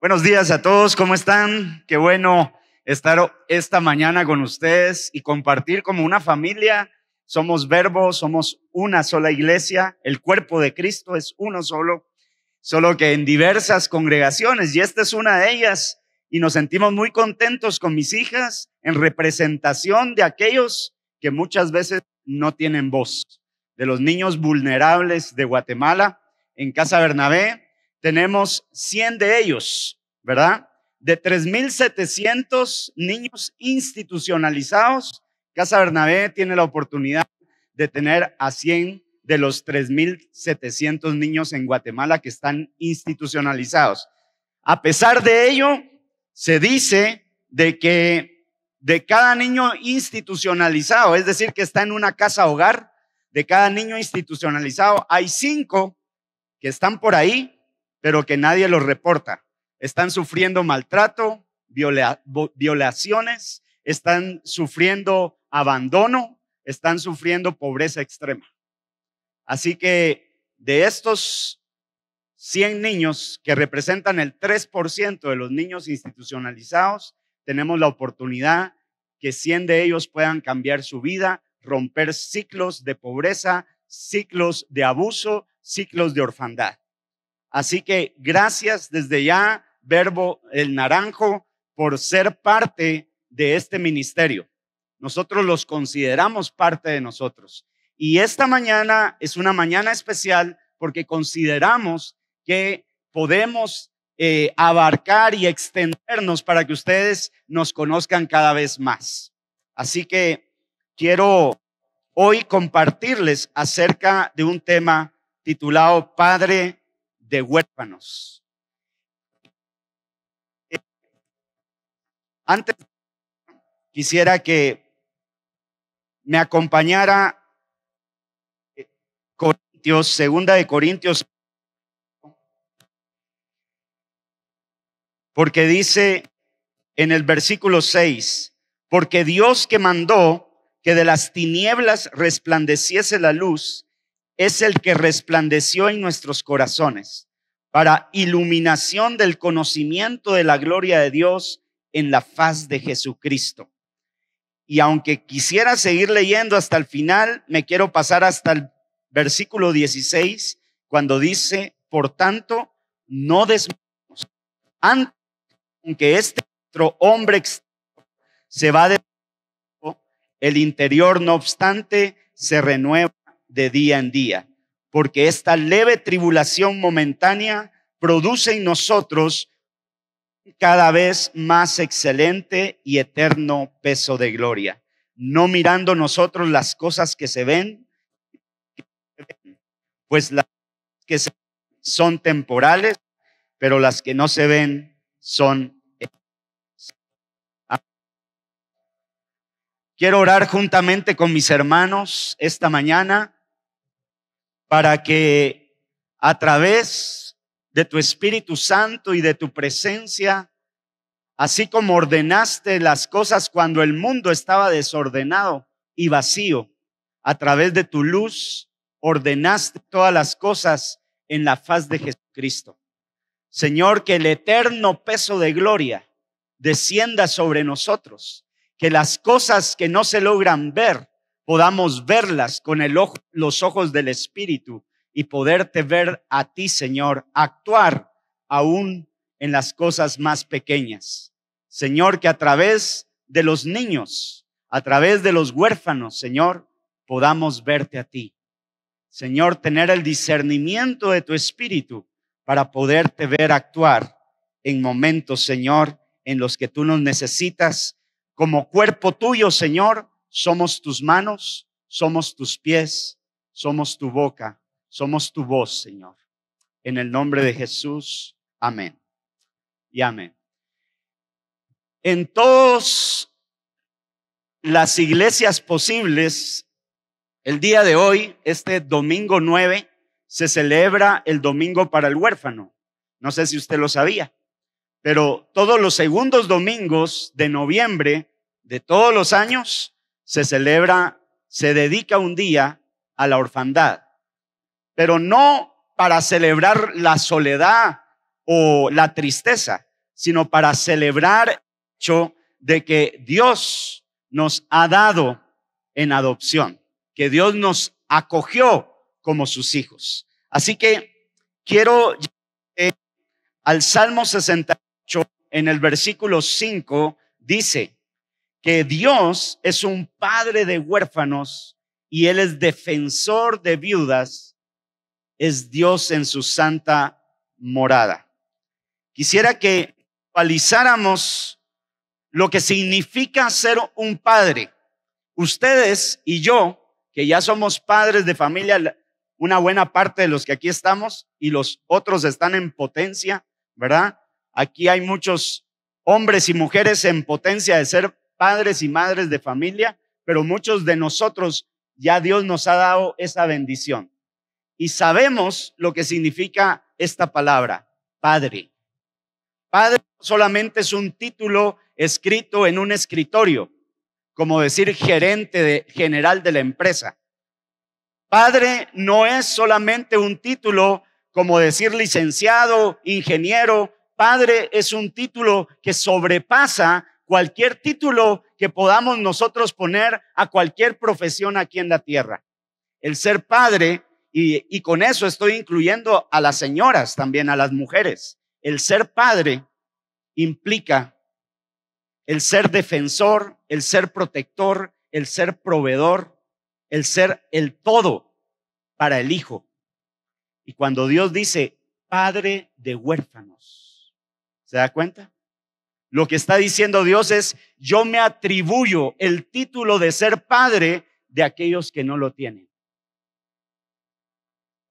Buenos días a todos, ¿cómo están? Qué bueno estar esta mañana con ustedes y compartir como una familia. Somos Verbo, somos una sola iglesia, el cuerpo de Cristo es uno solo que en diversas congregaciones, y esta es una de ellas, y nos sentimos muy contentos con mis hijas en representación de aquellos que muchas veces no tienen voz, de los niños vulnerables de Guatemala. En Casa Bernabé tenemos 100 de ellos, ¿verdad? De 3,700 niños institucionalizados, Casa Bernabé tiene la oportunidad de tener a 100 de los 3,700 niños en Guatemala que están institucionalizados. A pesar de ello, se dice de que de cada niño institucionalizado, es decir, que está en una casa hogar, de cada niño institucionalizado, hay 5 que están por ahí, pero que nadie los reporta. Están sufriendo maltrato, violaciones, están sufriendo abandono, están sufriendo pobreza extrema. Así que de estos 100 niños que representan el 3% de los niños institucionalizados, tenemos la oportunidad que 100 de ellos puedan cambiar su vida, romper ciclos de pobreza, ciclos de abuso, ciclos de orfandad. Así que gracias desde ya, Verbo El Naranjo, por ser parte de este ministerio. Nosotros los consideramos parte de nosotros. Y esta mañana es una mañana especial porque consideramos que podemos abarcar y extendernos para que ustedes nos conozcan cada vez más. Así que quiero hoy compartirles acerca de un tema titulado Padre de Huérfanos. Antes quisiera que me acompañara Corintios, segunda de Corintios, porque dice en el versículo 6, porque Dios que mandó que de las tinieblas resplandeciese la luz, es el que resplandeció en nuestros corazones para iluminación del conocimiento de la gloria de Dios en la faz de Jesucristo. Y aunque quisiera seguir leyendo hasta el final, me quiero pasar hasta el versículo 16, cuando dice, por tanto, no desmayemos, aunque este nuestro hombre se va de el interior, no obstante, se renueva de día en día, porque esta leve tribulación momentánea produce en nosotros cada vez más excelente y eterno peso de gloria, no mirando nosotros las cosas que se ven, pues las que se ven son temporales, pero las que no se ven son eternas. Quiero orar juntamente con mis hermanos esta mañana para que a través de tu Espíritu Santo y de tu presencia, así como ordenaste las cosas cuando el mundo estaba desordenado y vacío, a través de tu luz ordenaste todas las cosas en la faz de Jesucristo. Señor, que el eterno peso de gloria descienda sobre nosotros, que las cosas que no se logran ver, podamos verlas con los ojos del Espíritu y poderte ver a ti, Señor, actuar aún en las cosas más pequeñas. Señor, que a través de los niños, a través de los huérfanos, Señor, podamos verte a ti. Señor, tener el discernimiento de tu Espíritu para poderte ver actuar en momentos, Señor, en los que tú nos necesitas. Como cuerpo tuyo, Señor, somos tus manos, somos tus pies, somos tu boca, somos tu voz, Señor. En el nombre de Jesús, amén y amén. En todas las iglesias posibles, el día de hoy, este domingo 9, se celebra el domingo para el huérfano. No sé si usted lo sabía, pero todos los segundos domingos de noviembre de todos los años se dedica un día a la orfandad, pero no para celebrar la soledad o la tristeza, sino para celebrar el hecho de que Dios nos ha dado en adopción, que Dios nos acogió como sus hijos. Así que quiero al Salmo 68, en el versículo 5, dice que Dios es un padre de huérfanos y Él es defensor de viudas, es Dios en su santa morada. Quisiera que analizáramos lo que significa ser un padre. Ustedes y yo, que ya somos padres de familia, una buena parte de los que aquí estamos y los otros están en potencia, ¿verdad? Aquí hay muchos hombres y mujeres en potencia de ser padres y madres de familia, pero muchos de nosotros ya Dios nos ha dado esa bendición. Y sabemos lo que significa esta palabra, padre. Padre solamente es un título escrito en un escritorio, como decir gerente general de la empresa. Padre no es solamente un título como decir licenciado, ingeniero. Padre es un título que sobrepasa cualquier título que podamos nosotros poner a cualquier profesión aquí en la tierra. El ser padre, y con eso estoy incluyendo a las señoras también, a las mujeres. El ser padre implica el ser defensor, el ser protector, el ser proveedor, el ser el todo para el hijo. Y cuando Dios dice padre de huérfanos, ¿se da cuenta? Lo que está diciendo Dios es: yo me atribuyo el título de ser padre de aquellos que no lo tienen.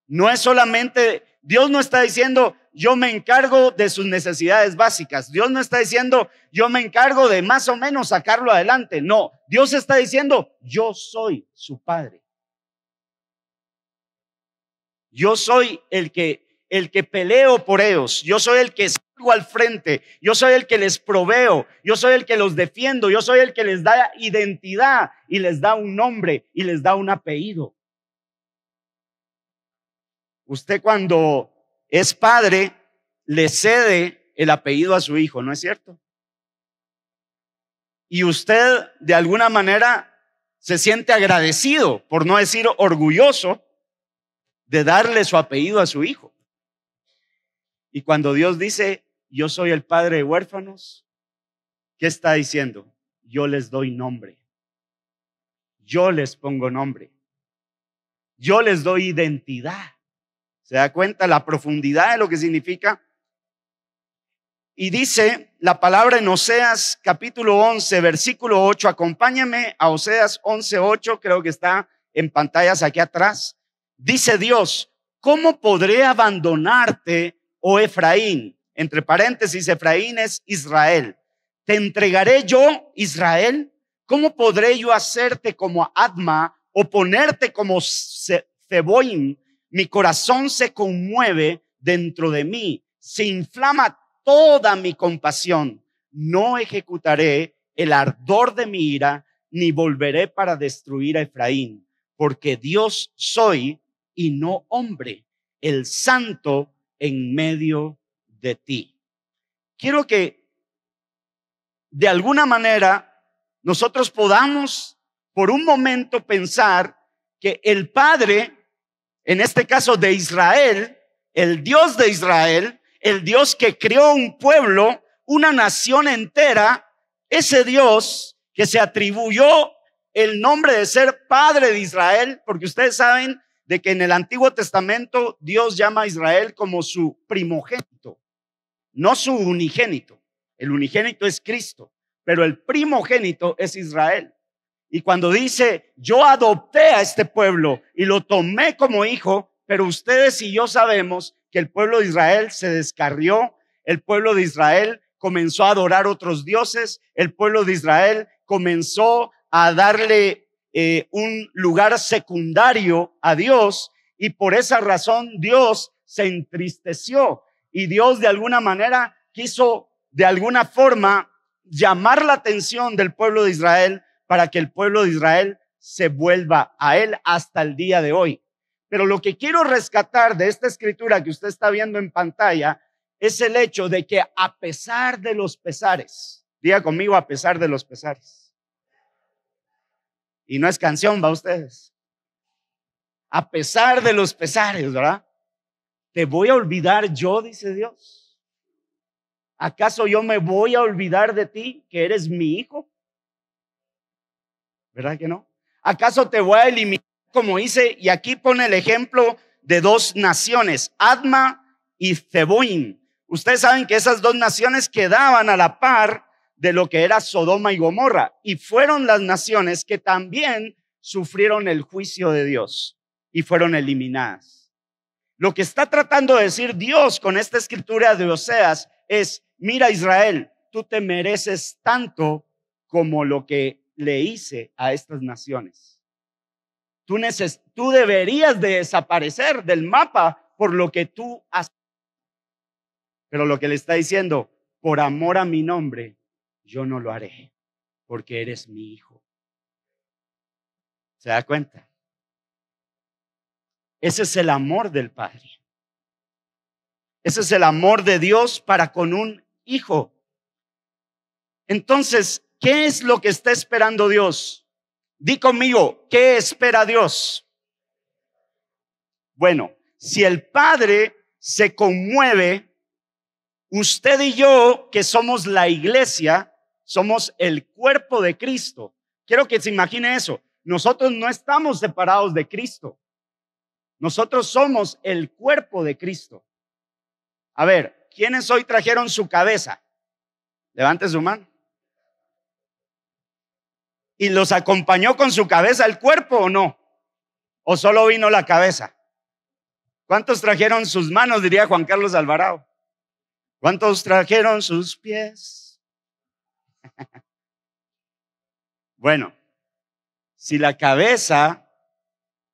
No es solamente, Dios no está diciendo yo me encargo de sus necesidades básicas. Dios no está diciendo yo me encargo de más o menos sacarlo adelante. No, Dios está diciendo yo soy su padre. Yo soy el que peleo por ellos. Yo soy el que salgo al frente. Yo soy el que les proveo. Yo soy el que los defiendo. Yo soy el que les da identidad y les da un nombre y les da un apellido. Usted cuando es padre le cede el apellido a su hijo, ¿no es cierto? Y usted de alguna manera se siente agradecido, por no decir orgulloso, de darle su apellido a su hijo. Y cuando Dios dice yo soy el padre de huérfanos, ¿qué está diciendo? Yo les doy nombre. Yo les pongo nombre. Yo les doy identidad. ¿Se da cuenta la profundidad de lo que significa? Y dice la palabra en Oseas capítulo 11, versículo 8. Acompáñame a Oseas 11:8, creo que está en pantallas aquí atrás. Dice Dios: ¿cómo podré abandonarte, oh Efraín? Entre paréntesis, Efraín es Israel. ¿Te entregaré yo, Israel? ¿Cómo podré yo hacerte como Adma o ponerte como Zeboim? Mi corazón se conmueve dentro de mí, se inflama toda mi compasión. No ejecutaré el ardor de mi ira, ni volveré para destruir a Efraín, porque Dios soy y no hombre, el santo en medio de ti. Quiero que de alguna manera nosotros podamos por un momento pensar que el Padre, en este caso de Israel, el Dios de Israel, el Dios que creó un pueblo, una nación entera, ese Dios que se atribuyó el nombre de ser Padre de Israel, porque ustedes saben de que en el Antiguo Testamento Dios llama a Israel como su primogénito, no su unigénito. El unigénito es Cristo, pero el primogénito es Israel. Y cuando dice yo adopté a este pueblo y lo tomé como hijo, pero ustedes y yo sabemos que el pueblo de Israel se descarrió, el pueblo de Israel comenzó a adorar otros dioses, el pueblo de Israel comenzó a darle un lugar secundario a Dios, y por esa razón Dios se entristeció y Dios de alguna manera quiso de alguna forma llamar la atención del pueblo de Israel para que el pueblo de Israel se vuelva a él hasta el día de hoy. Pero lo que quiero rescatar de esta escritura que usted está viendo en pantalla es el hecho de que a pesar de los pesares, diga conmigo, a pesar de los pesares. Y no es canción, va ustedes. A pesar de los pesares, ¿verdad? ¿Te voy a olvidar yo, dice Dios? ¿Acaso yo me voy a olvidar de ti, que eres mi hijo? ¿Verdad que no? ¿Acaso te voy a eliminar como hice? Y aquí pone el ejemplo de dos naciones, Adma y Zeboim. Ustedes saben que esas dos naciones quedaban a la par de lo que era Sodoma y Gomorra, y fueron las naciones que también sufrieron el juicio de Dios y fueron eliminadas. Lo que está tratando de decir Dios con esta escritura de Oseas es: mira, Israel, tú te mereces tanto como lo que le hice a estas naciones. Tú deberías de desaparecer del mapa por lo que tú has. Pero lo que le está diciendo, por amor a mi nombre, yo no lo haré, porque eres mi hijo. ¿Se da cuenta? Ese es el amor del Padre. Ese es el amor de Dios para con un hijo. Entonces, ¿qué es lo que está esperando Dios? Di conmigo, ¿qué espera Dios? Bueno, si el Padre se conmueve, usted y yo, que somos la iglesia, somos el cuerpo de Cristo. Quiero que se imagine eso. Nosotros no estamos separados de Cristo. Nosotros somos el cuerpo de Cristo. A ver, ¿quiénes hoy trajeron su cabeza? Levante su mano. ¿Y los acompañó con su cabeza el cuerpo o no? ¿O solo vino la cabeza? ¿Cuántos trajeron sus manos? Diría Juan Carlos Alvarado. ¿Cuántos trajeron sus pies? Bueno, si la cabeza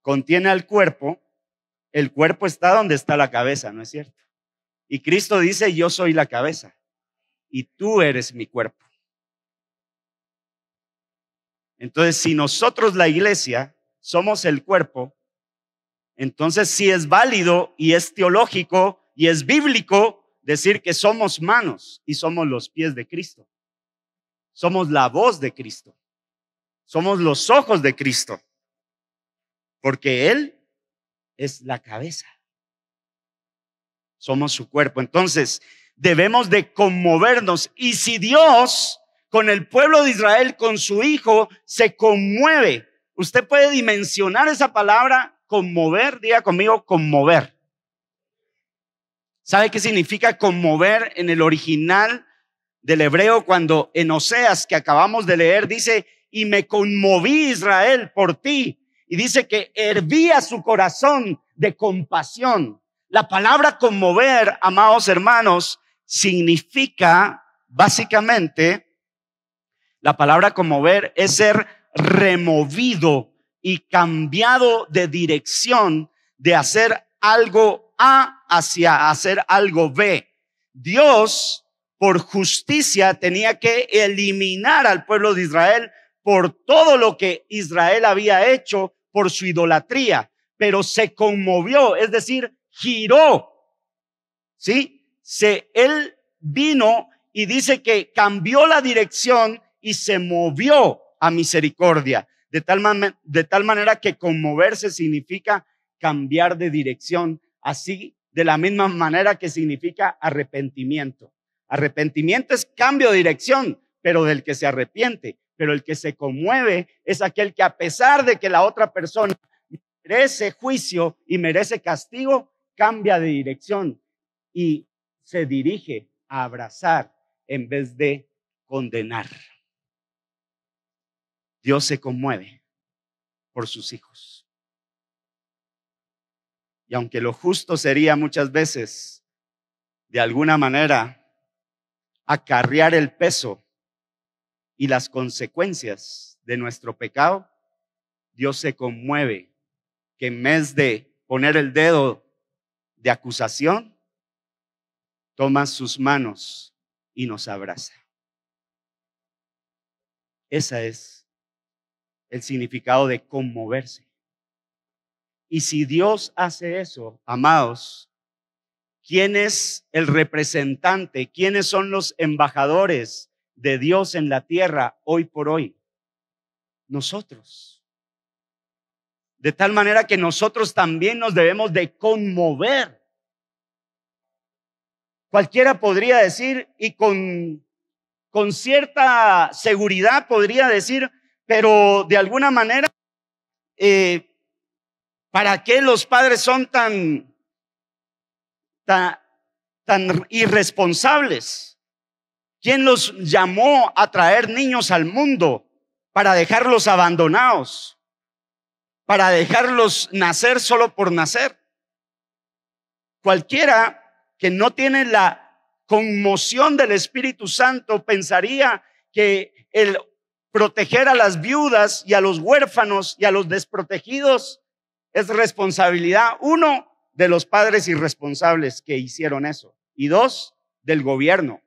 contiene al cuerpo, el cuerpo está donde está la cabeza, ¿no es cierto? Y Cristo dice: yo soy la cabeza y tú eres mi cuerpo. Entonces, si nosotros, la iglesia, somos el cuerpo, entonces sí es válido y es teológico y es bíblico decir que somos manos y somos los pies de Cristo. Somos la voz de Cristo. Somos los ojos de Cristo. Porque Él es la cabeza. Somos su cuerpo. Entonces, debemos de conmovernos. Y si Dios, con el pueblo de Israel, con su Hijo, se conmueve, usted puede dimensionar esa palabra, conmover. Diga conmigo, conmover. ¿Sabe qué significa conmover en el original del hebreo? Cuando en Oseas, que acabamos de leer, dice: y me conmoví, Israel, por ti. Y dice que hervía su corazón de compasión. La palabra conmover, amados hermanos, significa básicamente, la palabra conmover es ser removido y cambiado de dirección, de hacer algo A hacia hacer algo B. Dios, por justicia, tenía que eliminar al pueblo de Israel por todo lo que Israel había hecho por su idolatría, pero se conmovió, es decir, giró, ¿sí? Él vino y dice que cambió la dirección y se movió a misericordia, de tal manera que conmoverse significa cambiar de dirección, así de la misma manera que significa arrepentimiento. Arrepentimiento es cambio de dirección, pero del que se arrepiente. Pero el que se conmueve es aquel que, a pesar de que la otra persona merece juicio y merece castigo, cambia de dirección y se dirige a abrazar en vez de condenar. Dios se conmueve por sus hijos. Y aunque lo justo sería muchas veces, de alguna manera, acarrear el peso y las consecuencias de nuestro pecado, Dios se conmueve que en vez de poner el dedo de acusación, toma sus manos y nos abraza. Ese es el significado de conmoverse. Y si Dios hace eso, amados, ¿quién es el representante? ¿Quiénes son los embajadores de Dios en la tierra hoy por hoy? Nosotros. De tal manera que nosotros también nos debemos de conmover. Cualquiera podría decir, y con cierta seguridad podría decir, pero de alguna manera, ¿para qué los padres son tan irresponsables? ¿Quién los llamó a traer niños al mundo para dejarlos abandonados? Para dejarlos nacer solo por nacer. Cualquiera que no tiene la conmoción del Espíritu Santo pensaría que el proteger a las viudas y a los huérfanos y a los desprotegidos es responsabilidad, uno, de los padres irresponsables que hicieron eso, y dos, del gobierno.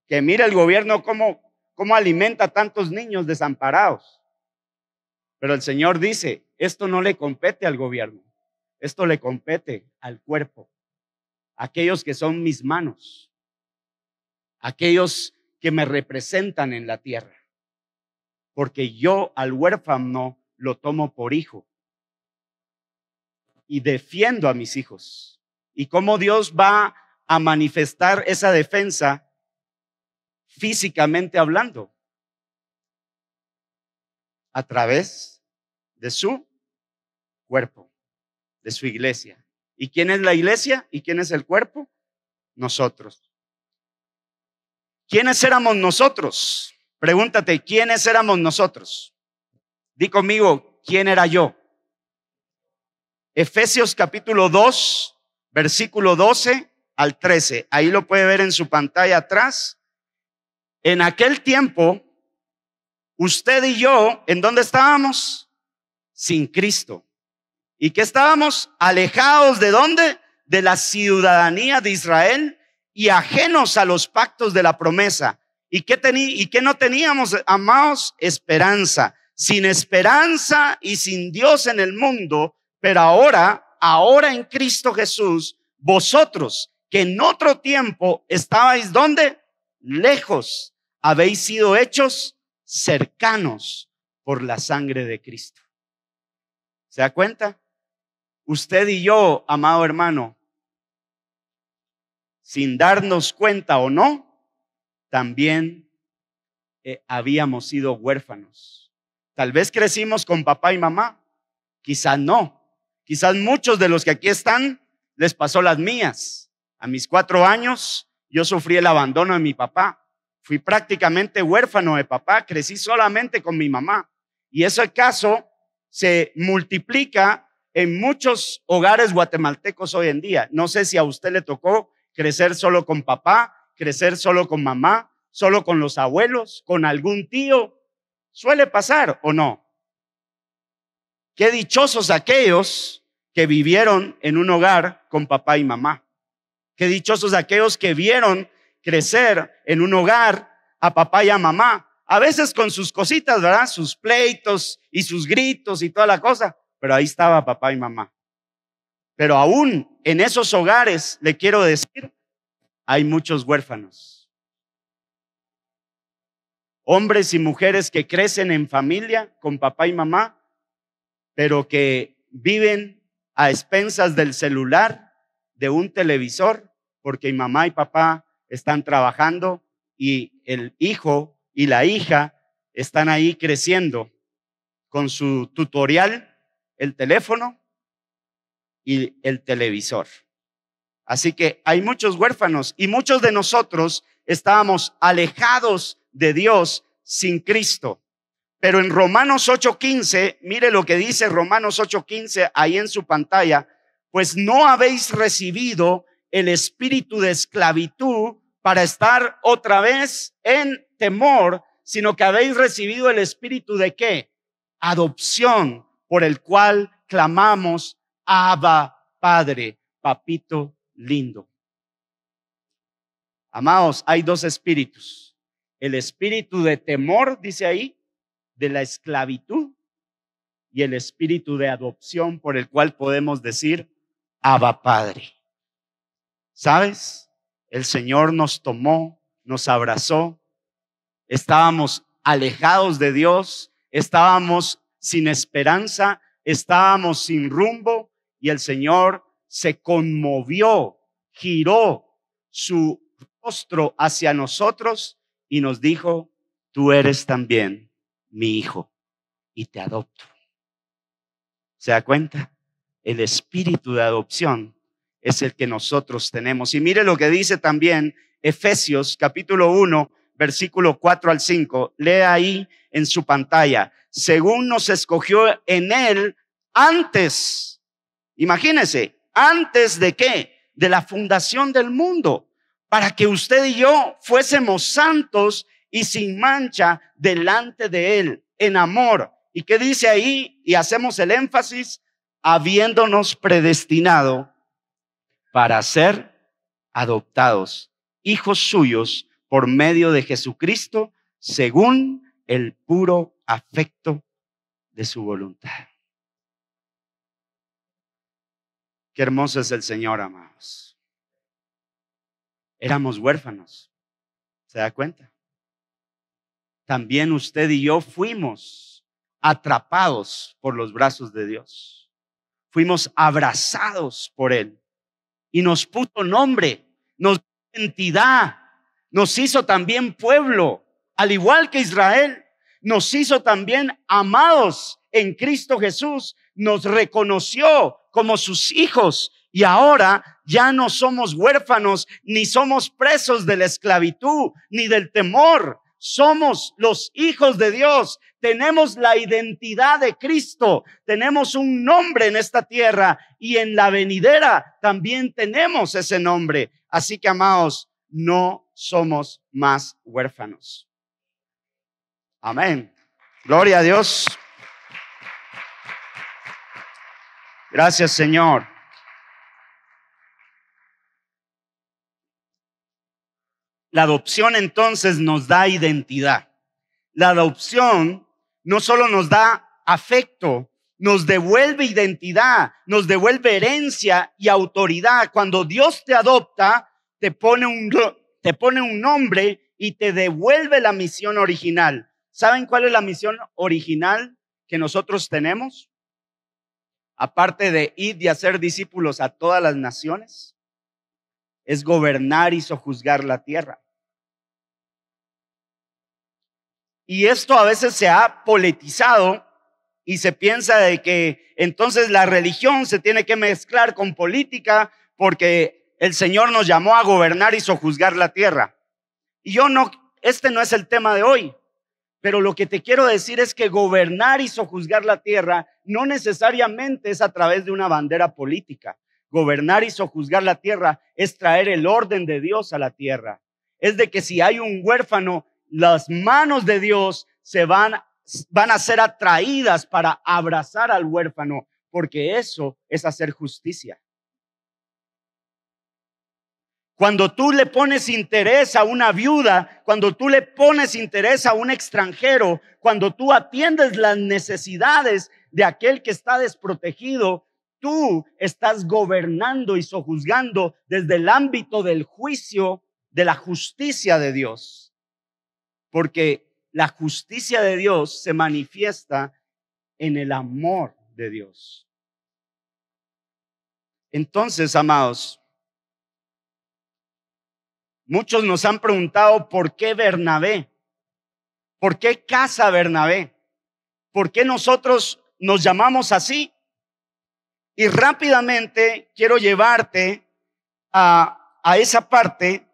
Que mira el gobierno cómo alimenta a tantos niños desamparados. Pero el Señor dice, esto no le compete al gobierno, esto le compete al cuerpo, aquellos que son mis manos, aquellos que me representan en la tierra, porque yo al huérfano lo tomo por hijo y defiendo a mis hijos. ¿Y cómo Dios va a manifestar esa defensa físicamente hablando? A través de su cuerpo, de su iglesia. ¿Y quién es la iglesia? ¿Y quién es el cuerpo? Nosotros. ¿Quiénes éramos nosotros? Pregúntate, ¿quiénes éramos nosotros? Di conmigo, ¿quién era yo? Efesios capítulo 2, versículo 12 al 13. Ahí lo puede ver en su pantalla atrás. En aquel tiempo, usted y yo, ¿en dónde estábamos? Sin Cristo. ¿Y qué estábamos? Alejados ¿de dónde? De la ciudadanía de Israel y ajenos a los pactos de la promesa. ¿Y qué no teníamos, amados? Esperanza. Sin esperanza y sin Dios en el mundo, pero ahora en Cristo Jesús, vosotros que en otro tiempo estabais ¿dónde? Lejos, habéis sido hechos cercanos por la sangre de Cristo. ¿Se da cuenta? Usted y yo, amado hermano, sin darnos cuenta o no, también habíamos sido huérfanos. Tal vez crecimos con papá y mamá, quizás no. Quizás muchos de los que aquí están les pasó las mías. A mis 4 años yo sufrí el abandono de mi papá. Fui prácticamente huérfano de papá, crecí solamente con mi mamá. Y ese caso se multiplica en muchos hogares guatemaltecos hoy en día. No sé si a usted le tocó crecer solo con papá, crecer solo con mamá, solo con los abuelos, con algún tío. ¿Suele pasar o no? Qué dichosos aquellos que vivieron en un hogar con papá y mamá. Qué dichosos aquellos que vieron crecer en un hogar a papá y a mamá. A veces con sus cositas, ¿verdad? Sus pleitos y sus gritos y toda la cosa. Pero ahí estaba papá y mamá. Pero aún en esos hogares, le quiero decir, hay muchos huérfanos. Hombres y mujeres que crecen en familia con papá y mamá, pero que viven a expensas del celular, de un televisor, porque mamá y papá están trabajando y el hijo y la hija están ahí creciendo con su tutorial, el teléfono y el televisor. Así que hay muchos huérfanos y muchos de nosotros estábamos alejados de Dios sin Cristo. Pero en Romanos 8:15, mire lo que dice Romanos 8:15 ahí en su pantalla, pues no habéis recibido el espíritu de esclavitud para estar otra vez en temor, sino que habéis recibido el espíritu de ¿qué? Adopción, por el cual clamamos, Abba, Padre, papito lindo. Amados, hay 2 espíritus. El espíritu de temor, dice ahí, de la esclavitud, y el espíritu de adopción por el cual podemos decir Abba Padre. ¿Sabes? El Señor nos tomó, nos abrazó. Estábamos alejados de Dios, estábamos sin esperanza, estábamos sin rumbo, y el Señor se conmovió, giró su rostro hacia nosotros y nos dijo: tú eres también mi hijo y te adopto. ¿Se da cuenta? El espíritu de adopción es el que nosotros tenemos. Y mire lo que dice también Efesios capítulo 1, versículo 4 al 5. Lea ahí en su pantalla. Según nos escogió en él antes. Imagínese, ¿antes de qué? De la fundación del mundo, para que usted y yo fuésemos santos y sin mancha delante de él, en amor. ¿Y qué dice ahí? Y hacemos el énfasis: habiéndonos predestinado para ser adoptados, hijos suyos, por medio de Jesucristo, según el puro afecto de su voluntad. Qué hermoso es el Señor, amados. Éramos huérfanos. ¿Se da cuenta? También usted y yo fuimos atrapados por los brazos de Dios. Fuimos abrazados por Él y nos puso nombre, nos dio identidad, nos hizo también pueblo, al igual que Israel. Nos hizo también amados en Cristo Jesús, nos reconoció como sus hijos, y ahora ya no somos huérfanos, ni somos presos de la esclavitud, ni del temor. Somos los hijos de Dios, tenemos la identidad de Cristo, tenemos un nombre en esta tierra, y en la venidera también tenemos ese nombre. Así que, amados, no somos más huérfanos. Amén. Gloria a Dios. Gracias, Señor. La adopción entonces nos da identidad. La adopción no solo nos da afecto, nos devuelve identidad, nos devuelve herencia y autoridad. Cuando Dios te adopta, te pone un nombre y te devuelve la misión original. ¿Saben cuál es la misión original que nosotros tenemos? Aparte de ir y hacer discípulos a todas las naciones, es gobernar y sojuzgar la tierra. Y esto a veces se ha politizado y se piensa de que entonces la religión se tiene que mezclar con política, porque el Señor nos llamó a gobernar y sojuzgar la tierra. Y este no es el tema de hoy, pero lo que te quiero decir es que gobernar y sojuzgar la tierra no necesariamente es a través de una bandera política. Gobernar y sojuzgar la tierra es traer el orden de Dios a la tierra. Es de que si hay un huérfano, las manos de Dios van a ser atraídas para abrazar al huérfano, porque eso es hacer justicia. Cuando tú le pones interés a una viuda, cuando tú le pones interés a un extranjero, cuando tú atiendes las necesidades de aquel que está desprotegido, tú estás gobernando y sojuzgando desde el ámbito del juicio, de la justicia de Dios. Porque la justicia de Dios se manifiesta en el amor de Dios. Entonces, amados, muchos nos han preguntado ¿por qué Bernabé? ¿Por qué Casa Bernabé? ¿Por qué nosotros nos llamamos así? Y rápidamente quiero llevarte a esa parte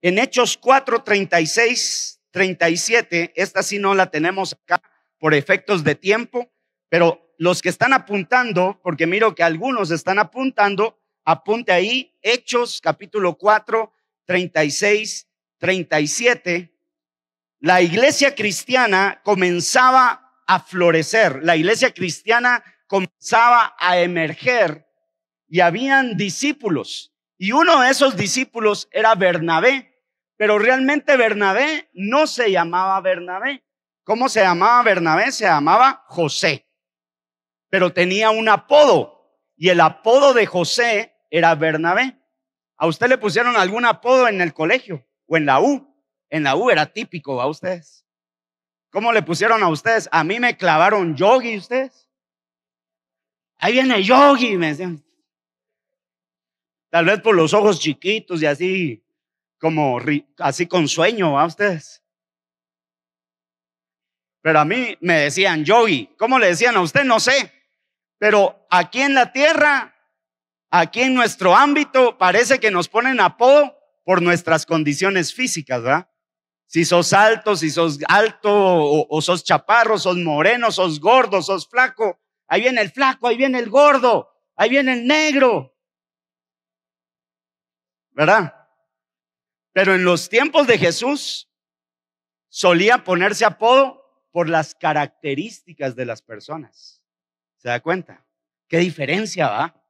en Hechos 4, 36, 37. Esta sí no la tenemos acá por efectos de tiempo, pero los que están apuntando, porque miro que algunos están apuntando, apunte ahí Hechos capítulo 4, 36, 37. La iglesia cristiana comenzaba a florecer, la iglesia cristiana comenzaba a emerger y habían discípulos, y uno de esos discípulos era Bernabé, pero realmente Bernabé no se llamaba Bernabé. ¿Cómo se llamaba Bernabé? Se llamaba José, pero tenía un apodo, y el apodo de José era Bernabé. ¿A usted le pusieron algún apodo en el colegio o en la U? En la U era típico, ¿a ustedes? ¿Cómo le pusieron a ustedes? A mí me clavaron Yogi, ustedes. Ahí viene Yogi, me decían. Tal vez por los ojos chiquitos y así, como así con sueño, ¿a ustedes? Pero a mí me decían Yogi. ¿Cómo le decían a usted? No sé. Pero aquí en la tierra, aquí en nuestro ámbito, parece que nos ponen apodo por nuestras condiciones físicas, ¿verdad? Si sos alto, o sos chaparro, sos moreno, sos gordo, sos flaco. Ahí viene el flaco, ahí viene el gordo, ahí viene el negro. ¿Verdad? Pero en los tiempos de Jesús solía ponerse apodo por las características de las personas. ¿Se da cuenta? ¿Qué diferencia va?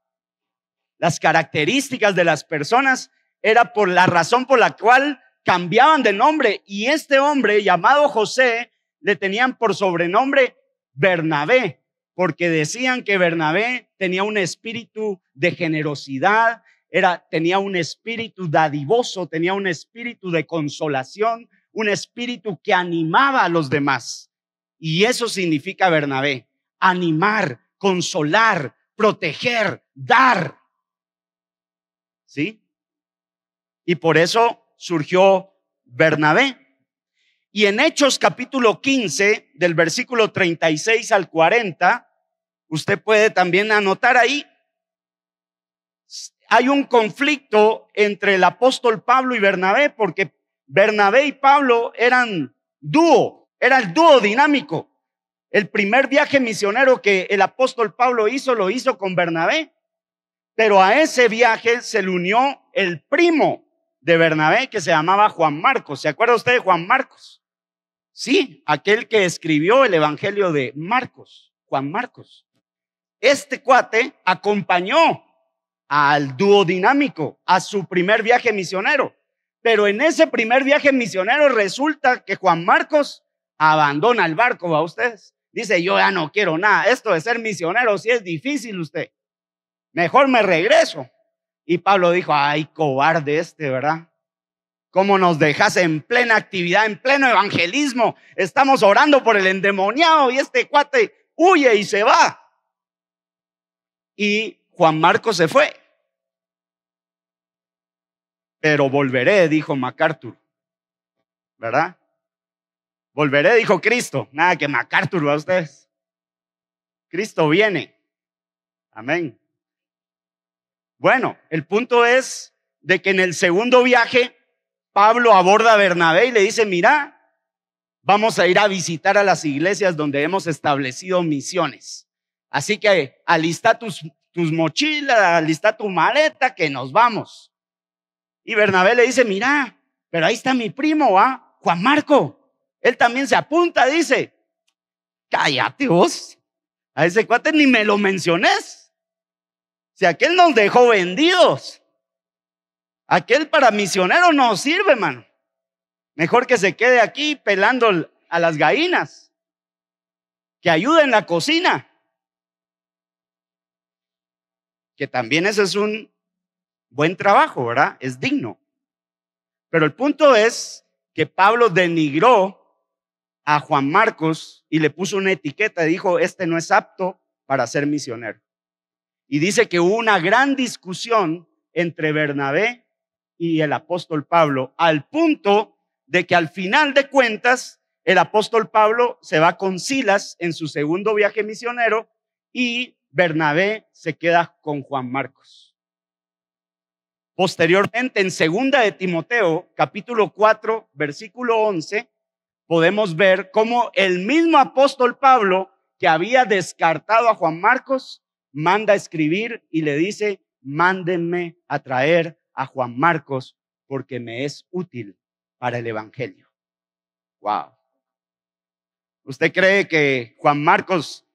Las características de las personas era por la razón por la cual cambiaban de nombre. Y este hombre llamado José le tenían por sobrenombre Bernabé, porque decían que Bernabé tenía un espíritu de generosidad, tenía un espíritu dadivoso, tenía un espíritu de consolación, un espíritu que animaba a los demás. Y eso significa Bernabé: animar, consolar, proteger, dar. ¿Sí? Y por eso surgió Bernabé. Y en Hechos capítulo 15, del versículo 36 al 40, usted puede también anotar ahí, hay un conflicto entre el apóstol Pablo y Bernabé, porque Bernabé y Pablo eran dúo, era el dúo dinámico. El primer viaje misionero que el apóstol Pablo hizo, lo hizo con Bernabé, pero a ese viaje se le unió el primo de Bernabé, que se llamaba Juan Marcos. ¿Se acuerda usted de Juan Marcos? Sí, aquel que escribió el evangelio de Marcos, Juan Marcos. Este cuate acompañó al dúo dinámico a su primer viaje misionero, pero en ese primer viaje misionero resulta que Juan Marcos abandona el barco. ¿A ustedes? Dice: yo ya no quiero nada, esto de ser misionero sí es difícil, usted, mejor me regreso. Y Pablo dijo: ay, cobarde ¿verdad? ¿Cómo nos dejas en plena actividad, en pleno evangelismo? Estamos orando por el endemoniado y este cuate huye y se va. Y Juan Marcos se fue. Pero volveré, dijo MacArthur, ¿verdad? Volveré, dijo Cristo. Nada que MacArthur, ¿va ustedes? Cristo viene. Amén. Bueno, el punto es de que en el segundo viaje Pablo aborda a Bernabé y le dice: mira, vamos a ir a visitar a las iglesias donde hemos establecido misiones. Así que alista tus mochilas, alista tu maleta, que nos vamos. Y Bernabé le dice: mira, pero ahí está mi primo, Juan Marco. Él también se apunta, dice. Cállate vos. A ese cuate ni me lo menciones. Si aquel nos dejó vendidos. Aquel para misionero no sirve, mano. Mejor que se quede aquí pelando a las gallinas. Que ayude en la cocina. Que también ese es un buen trabajo, ¿verdad? Es digno. Pero el punto es que Pablo denigró a Juan Marcos y le puso una etiqueta y dijo: este no es apto para ser misionero. Y dice que hubo una gran discusión entre Bernabé y el apóstol Pablo, al punto de que al final de cuentas el apóstol Pablo se va con Silas en su segundo viaje misionero y Bernabé se queda con Juan Marcos. Posteriormente, en segunda de Timoteo, capítulo 4, versículo 11, podemos ver cómo el mismo apóstol Pablo, que había descartado a Juan Marcos, manda a escribir y le dice: mándenme a traer a Juan Marcos porque me es útil para el evangelio. Wow. ¿Usted cree que Juan Marcos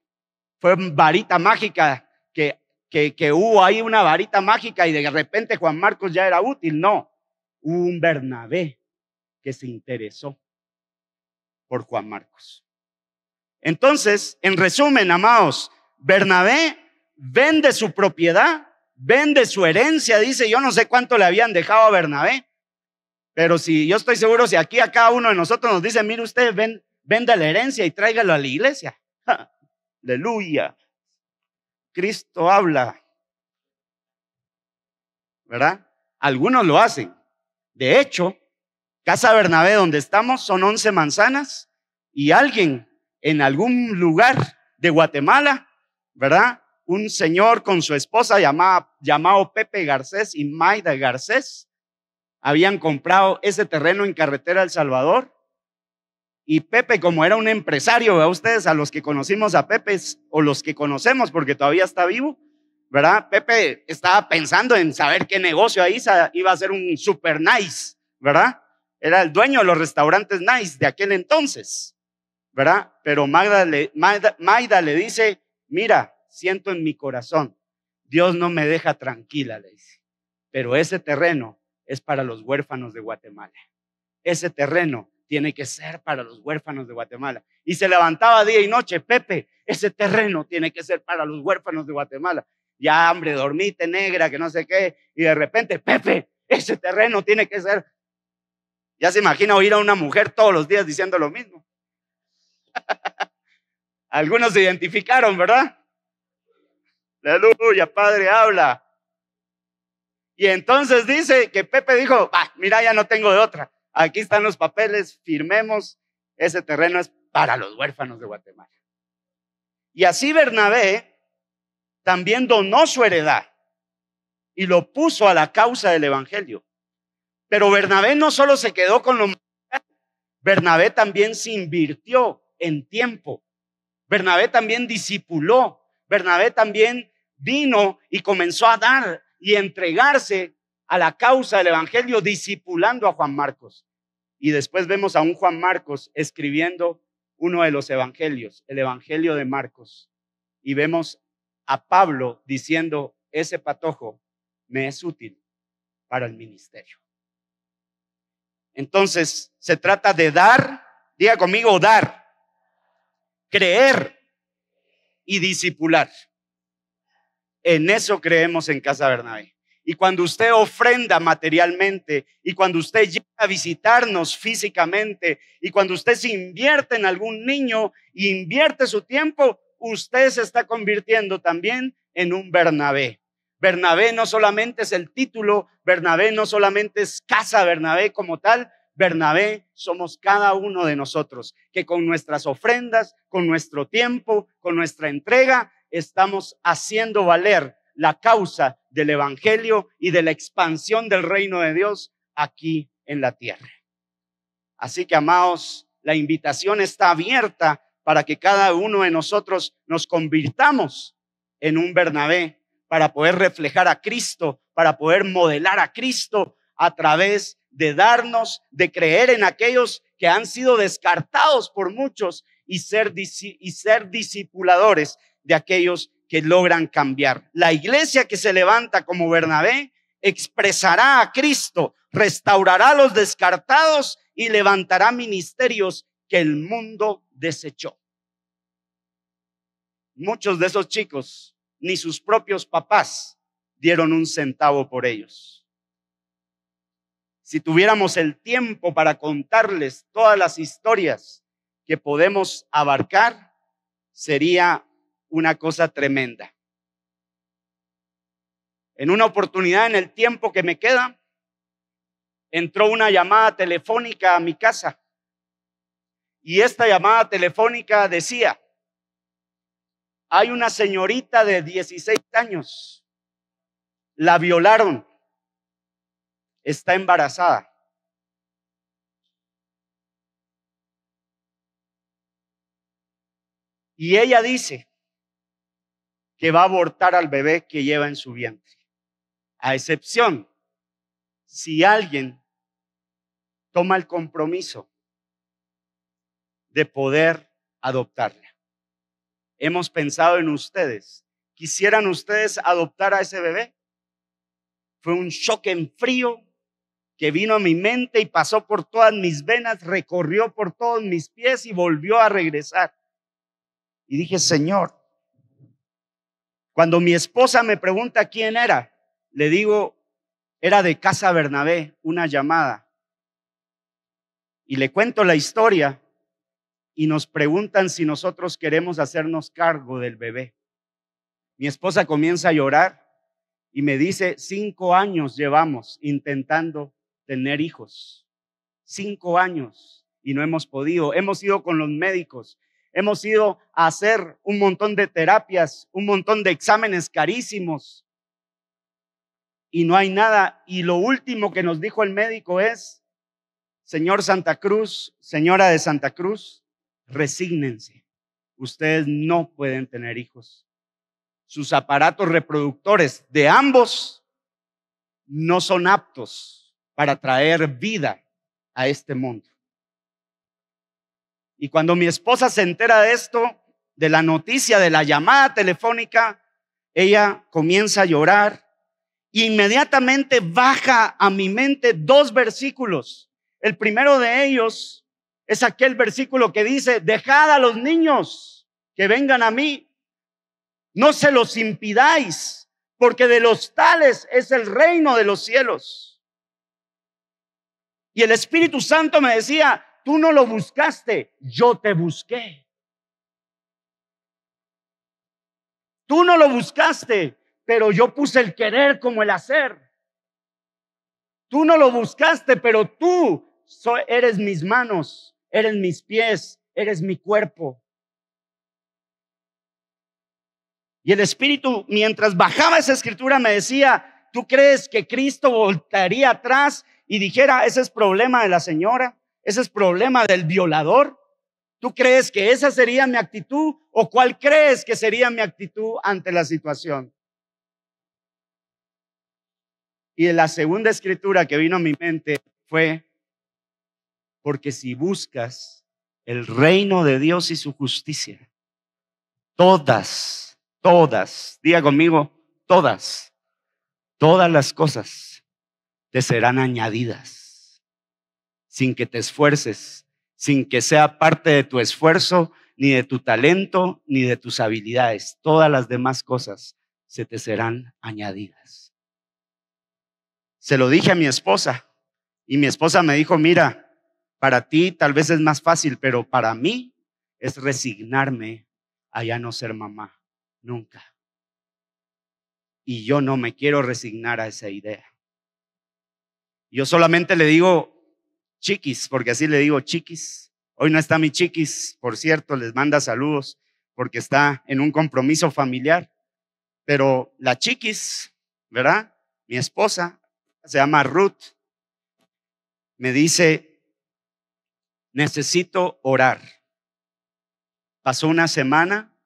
fue varita mágica, que hubo ahí una varita mágica y de repente Juan Marcos ya era útil? No, hubo un Bernabé que se interesó por Juan Marcos. Entonces, en resumen, amados, Bernabé vende su propiedad, vende su herencia, dice, yo no sé cuánto le habían dejado a Bernabé, pero si yo estoy seguro, si aquí a cada uno de nosotros nos dice, mire usted, venda la herencia y tráigalo a la iglesia. ¡Ja! Aleluya. Cristo habla, ¿verdad? Algunos lo hacen. De hecho, Casa Bernabé, donde estamos, son 11 manzanas y alguien en algún lugar de Guatemala, ¿verdad? Un señor con su esposa llamado Pepe Garcés y Maida Garcés habían comprado ese terreno en carretera El Salvador. Y Pepe, como era un empresario, ¿verdad? Ustedes, a los que conocimos a Pepe, o los que conocemos porque todavía está vivo, ¿verdad? Pepe estaba pensando en saber qué negocio ahí iba a ser un super nice, ¿verdad? Era el dueño de los restaurantes nice de aquel entonces, ¿verdad? Pero Maida le dice, mira, siento en mi corazón, Dios no me deja tranquila, le dice, pero ese terreno es para los huérfanos de Guatemala. Ese terreno tiene que ser para los huérfanos de Guatemala. Y se levantaba día y noche, Pepe, ese terreno tiene que ser para los huérfanos de Guatemala. Ya, hombre, dormite negra, que no sé qué. Y de repente, Pepe, ese terreno tiene que ser. Ya se imagina oír a una mujer todos los días diciendo lo mismo. Algunos se identificaron, ¿verdad? Aleluya, Padre, habla. Y entonces dice que Pepe dijo, mira, ya no tengo de otra. Aquí están los papeles, firmemos. Ese terreno es para los huérfanos de Guatemala. Y así Bernabé también donó su heredad y lo puso a la causa del evangelio. Pero Bernabé no solo se quedó con lo material, Bernabé también se invirtió en tiempo. Bernabé también discipuló. Bernabé también vino y comenzó a dar y entregarse a la causa del evangelio, discipulando a Juan Marcos. Y después vemos a un Juan Marcos escribiendo uno de los evangelios, el evangelio de Marcos. Y vemos a Pablo diciendo, ese patojo me es útil para el ministerio. Entonces, se trata de dar, diga conmigo, dar, creer y discipular. En eso creemos en Casa Bernabé. Y cuando usted ofrenda materialmente, y cuando usted llega a visitarnos físicamente, y cuando usted se invierte en algún niño y invierte su tiempo, usted se está convirtiendo también en un Bernabé. Bernabé no solamente es el título, Bernabé no solamente es Casa Bernabé como tal, Bernabé somos cada uno de nosotros, que con nuestras ofrendas, con nuestro tiempo, con nuestra entrega, estamos haciendo valer la causa del evangelio y de la expansión del reino de Dios aquí en la tierra. Así que, amados, la invitación está abierta para que cada uno de nosotros nos convirtamos en un Bernabé, para poder reflejar a Cristo, para poder modelar a Cristo a través de darnos, de creer en aquellos que han sido descartados por muchos y ser discipuladores de aquellos que logran cambiar. La iglesia que se levanta como Bernabé expresará a Cristo, restaurará a los descartados y levantará ministerios que el mundo desechó. Muchos de esos chicos, ni sus propios papás dieron un centavo por ellos. Si tuviéramos el tiempo para contarles todas las historias que podemos abarcar, sería una cosa tremenda. En una oportunidad, en el tiempo que me queda, entró una llamada telefónica a mi casa. Y esta llamada telefónica decía, hay una señorita de 16 años, la violaron, está embarazada. Y ella dice que va a abortar al bebé que lleva en su vientre, a excepción si alguien toma el compromiso de poder adoptarla. Hemos pensado en ustedes. ¿Quisieran ustedes adoptar a ese bebé? Fue un shock en frío que vino a mi mente y pasó por todas mis venas, recorrió por todos mis pies y volvió a regresar. Y dije, Señor, cuando mi esposa me pregunta quién era, le digo, era de Casa Bernabé, una llamada. Y le cuento la historia y nos preguntan si nosotros queremos hacernos cargo del bebé. Mi esposa comienza a llorar y me dice, 5 años llevamos intentando tener hijos. 5 años y no hemos podido. Hemos ido con los médicos, hemos ido a hacer un montón de terapias, un montón de exámenes carísimos y no hay nada. Y lo último que nos dijo el médico es, señor Santa Cruz, señora de Santa Cruz, resígnense. Ustedes no pueden tener hijos. Sus aparatos reproductores de ambos no son aptos para traer vida a este mundo. Y cuando mi esposa se entera de esto, de la noticia, de la llamada telefónica, ella comienza a llorar. E inmediatamente baja a mi mente 2 versículos. El primero de ellos es aquel versículo que dice, dejad a los niños que vengan a mí. No se los impidáis, porque de los tales es el reino de los cielos. Y el Espíritu Santo me decía, tú no lo buscaste, yo te busqué. Tú no lo buscaste, pero yo puse el querer como el hacer. Tú no lo buscaste, pero tú eres mis manos, eres mis pies, eres mi cuerpo. Y el Espíritu, mientras bajaba esa escritura, me decía, ¿tú crees que Cristo voltaría atrás y dijera, ese es problema de la señora, ese es problema del violador? ¿Tú crees que esa sería mi actitud o cuál crees que sería mi actitud ante la situación? Y la segunda escritura que vino a mi mente fue, porque si buscas el reino de Dios y su justicia, todas, diga conmigo, todas las cosas te serán añadidas, sin que te esfuerces, sin que sea parte de tu esfuerzo, ni de tu talento, ni de tus habilidades. Todas las demás cosas se te serán añadidas. Se lo dije a mi esposa y mi esposa me dijo, mira, para ti tal vez es más fácil, pero para mí es resignarme a ya no ser mamá, nunca. Y yo no me quiero resignar a esa idea. Yo solamente le digo chiquis, porque así le digo chiquis. Hoy no está mi chiquis, por cierto, les manda saludos porque está en un compromiso familiar. Pero la chiquis, ¿verdad? Mi esposa, se llama Ruth, me dice, necesito orar. Pasó una semana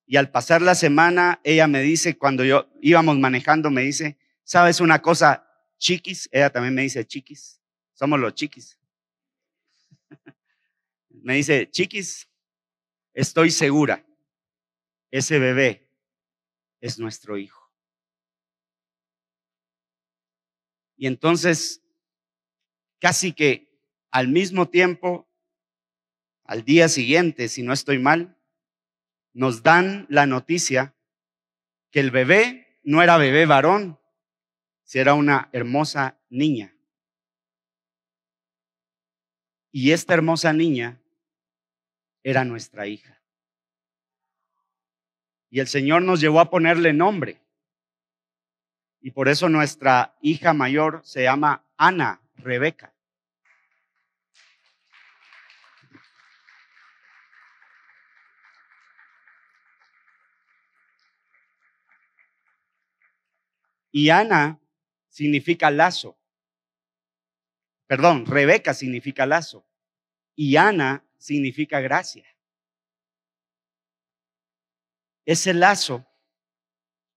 y al pasar la semana, ella me dice, cuando íbamos manejando, me dice, ¿sabes una cosa, chiquis? Ella también me dice chiquis, somos los chiquis. Me dice, chiquis, estoy segura, ese bebé es nuestro hijo. Y entonces, casi que al mismo tiempo, al día siguiente, si no estoy mal, nos dan la noticia que el bebé no era bebé varón, si era una hermosa niña. Y esta hermosa niña era nuestra hija. Y el Señor nos llevó a ponerle nombre. Y por eso nuestra hija mayor se llama Ana Rebeca. Y Ana significa lazo. Perdón, Rebeca significa lazo. Y Ana significa gracia. Ese lazo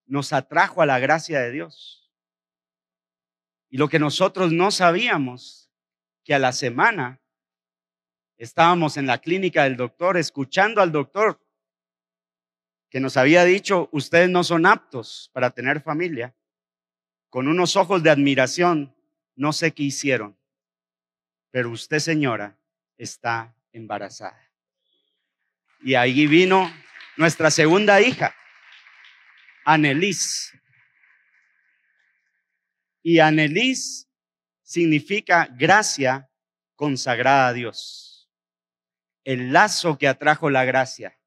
nos atrajo a la gracia de Dios. Y lo que nosotros no sabíamos, que a la semana estábamos en la clínica del doctor, escuchando al doctor que nos había dicho, ustedes no son aptos para tener familia. Con unos ojos de admiración, no sé qué hicieron, pero usted, señora, está embarazada. Y ahí vino nuestra segunda hija, Annelies. Y Annelies significa gracia consagrada a Dios. El lazo que atrajo la gracia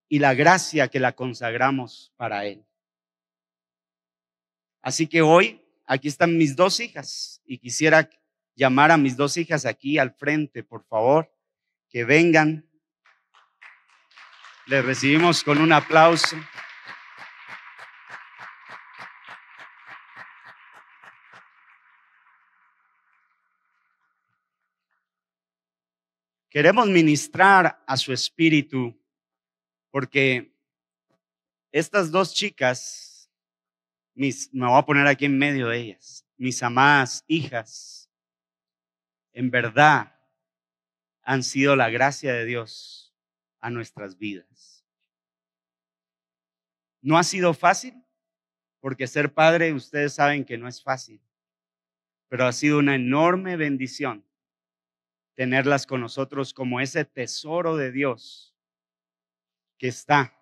y la gracia que la consagramos para Él. Así que hoy, aquí están mis dos hijas y quisiera llamar a mis dos hijas aquí al frente, por favor, que vengan. Les recibimos con un aplauso. Queremos ministrar a su espíritu porque estas dos chicas, me voy a poner aquí en medio de ellas, mis amadas hijas, en verdad han sido la gracia de Dios a nuestras vidas. No ha sido fácil, porque ser padre, ustedes saben que no es fácil, pero ha sido una enorme bendición tenerlas con nosotros como ese tesoro de Dios que está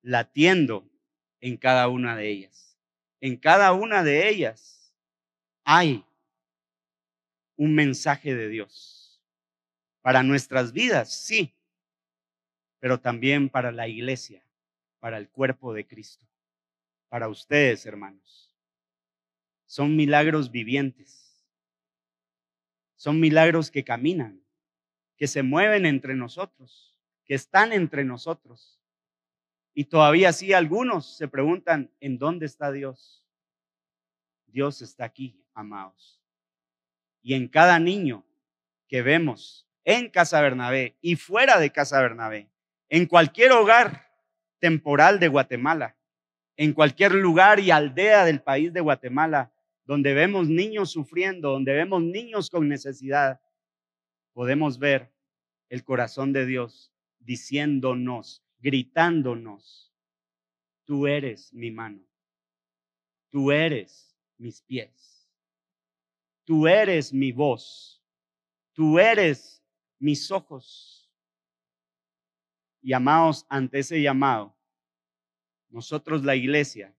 latiendo en cada una de ellas. En cada una de ellas hay un mensaje de Dios para nuestras vidas, sí, pero también para la iglesia, para el cuerpo de Cristo, para ustedes, hermanos. Son milagros vivientes. Son milagros que caminan, que se mueven entre nosotros, que están entre nosotros. Y todavía sí algunos se preguntan, ¿en dónde está Dios? Dios está aquí, amados. Y en cada niño que vemos en Casa Bernabé y fuera de Casa Bernabé, en cualquier hogar temporal de Guatemala, en cualquier lugar y aldea del país de Guatemala, donde vemos niños sufriendo, donde vemos niños con necesidad, podemos ver el corazón de Dios diciéndonos, gritándonos, tú eres mi mano, tú eres mis pies, tú eres mi voz, tú eres mis ojos. Y amados, ante ese llamado, nosotros la iglesia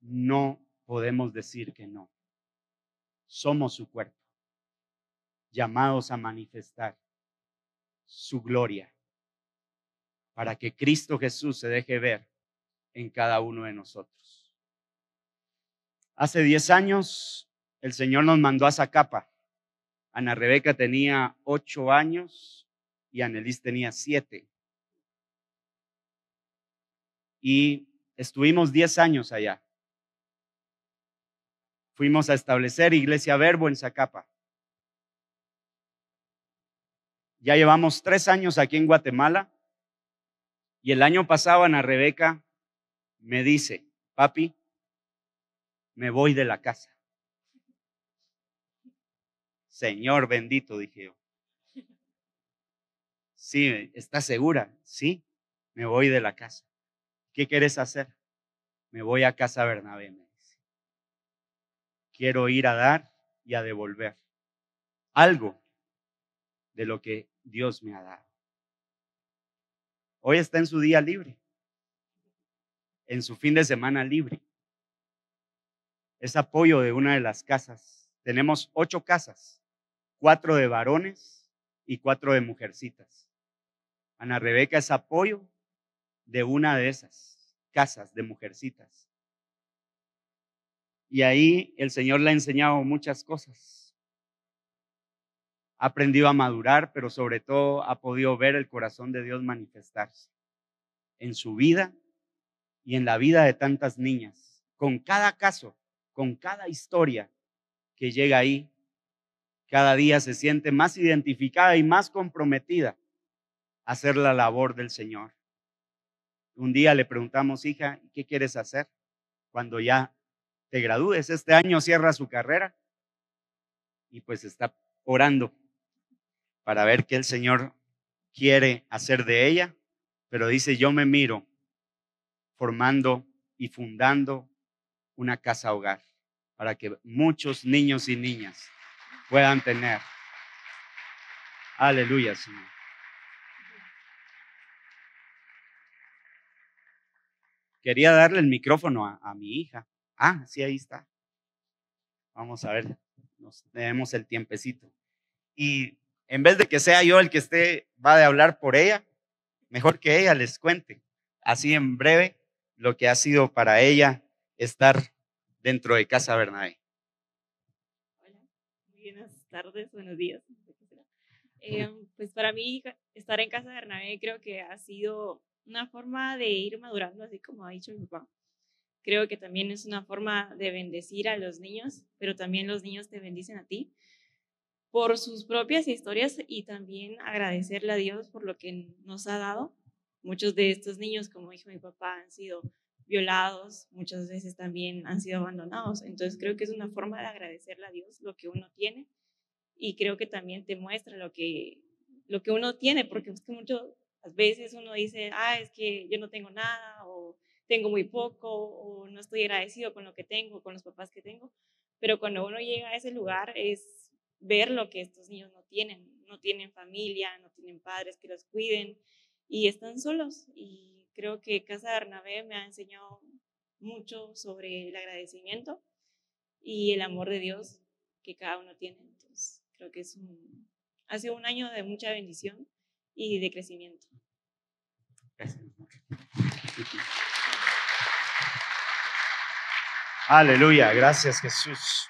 no podemos decir que no. Somos su cuerpo, llamados a manifestar su gloria para que Cristo Jesús se deje ver en cada uno de nosotros. Hace 10 años el Señor nos mandó a Zacapa. Ana Rebeca tenía 8 años y Annelies tenía 7. Y estuvimos 10 años allá. Fuimos a establecer Iglesia Verbo en Zacapa. Ya llevamos 3 años aquí en Guatemala. Y el año pasado Ana Rebeca me dice, papi, me voy de la casa. Señor bendito, dije yo. Sí, ¿estás segura? Sí, me voy de la casa. ¿Qué quieres hacer? Me voy a Casa Bernabé, me dice. Quiero ir a dar y a devolver algo de lo que Dios me ha dado. Hoy está en su día libre, en su fin de semana libre. Es apoyo de una de las casas. Tenemos 8 casas, 4 de varones y 4 de mujercitas. Ana Rebeca es apoyo de una de esas casas de mujercitas. Y ahí el Señor le ha enseñado muchas cosas. Ha aprendido a madurar, pero sobre todo ha podido ver el corazón de Dios manifestarse en su vida y en la vida de tantas niñas. Con cada caso, con cada historia que llega ahí, cada día se siente más identificada y más comprometida a hacer la labor del Señor. Un día le preguntamos, hija, ¿qué quieres hacer cuando ya te gradúes? Este año cierra su carrera y pues está orando para ver qué el Señor quiere hacer de ella, pero dice, yo me miro formando y fundando una casa hogar para que muchos niños y niñas puedan tener. Aleluya, Señor. Quería darle el micrófono a mi hija. Ah, sí, ahí está. Vamos a ver, nos tenemos el tiempecito. Y en vez de que sea yo el que va a hablar por ella, mejor que ella les cuente, así en breve, lo que ha sido para ella estar dentro de Casa Bernabé. Hola, muy buenas tardes, buenos días. Pues para mí estar en Casa Bernabé creo que ha sido una forma de ir madurando, así como ha dicho mi papá. Creo que también es una forma de bendecir a los niños, pero también los niños te bendicen a ti por sus propias historias y también agradecerle a Dios por lo que nos ha dado. Muchos de estos niños, como dijo mi papá, han sido violados, muchas veces también han sido abandonados. Entonces creo que es una forma de agradecerle a Dios lo que uno tiene y creo que también te muestra lo que uno tiene, porque es que muchas veces uno dice, es que yo no tengo nada o tengo muy poco o no estoy agradecido con lo que tengo, con los papás que tengo, pero cuando uno llega a ese lugar es ver lo que estos niños no tienen familia, no tienen padres que los cuiden y están solos. Y creo que Casa Bernabé me ha enseñado mucho sobre el agradecimiento y el amor de Dios que cada uno tiene. Entonces, creo que ha sido un año de mucha bendición y de crecimiento. Aleluya, gracias Jesús.